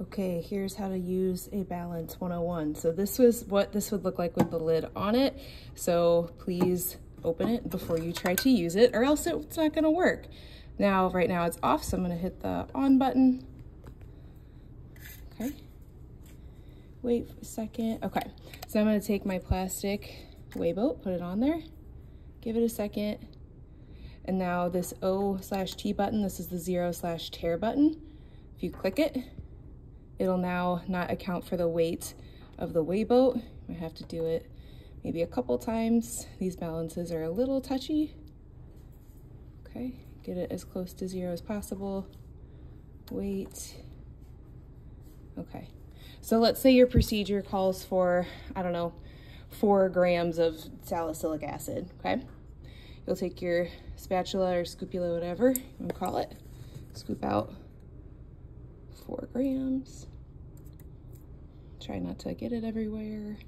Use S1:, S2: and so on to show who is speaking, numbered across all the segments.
S1: Okay, here's how to use a balance 101. So this was what this would look like with the lid on it. So please open it before you try to use it, or else it's not gonna work. Now, right now it's off, so I'm gonna hit the on button. Okay, wait for a second. Okay, so I'm gonna take my plastic weigh boat, put it on there, give it a second. And now this O/T button, this is the 0/tear button. If you click it, it'll now not account for the weight of the weigh boat. I have to do it maybe a couple times. These balances are a little touchy. Okay, get it as close to 0 as possible. Weight. Okay, so let's say your procedure calls for, I don't know, 4 grams of salicylic acid, okay? You'll take your spatula or scoopula, whatever you want to call it, scoop out 4 grams. Try not to get it everywhere.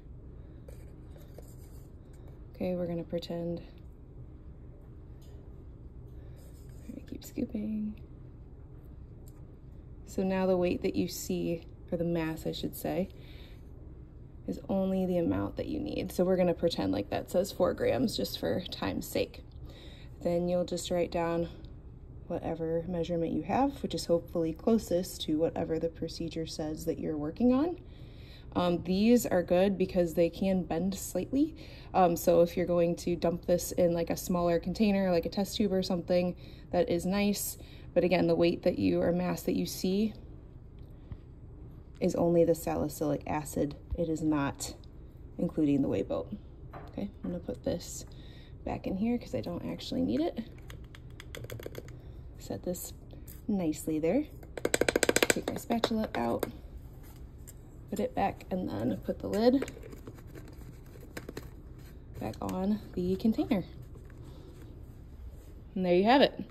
S1: Okay, we're gonna pretend. We're gonna keep scooping. So now the weight that you see, or the mass I should say, is only the amount that you need. So we're gonna pretend like that says 4 grams just for time's sake. Then you'll just write down whatever measurement you have, which is hopefully closest to whatever the procedure says that you're working on. These are good because they can bend slightly. So if you're going to dump this in like a smaller container, like a test tube or something, that is nice. But again, the weight that you, or mass that you see, is only the salicylic acid. It is not including the weigh boat. Okay, I'm gonna put this back in here because I don't actually need it. Set this nicely there. Take my spatula out, put it back, and then put the lid back on the container. And there you have it.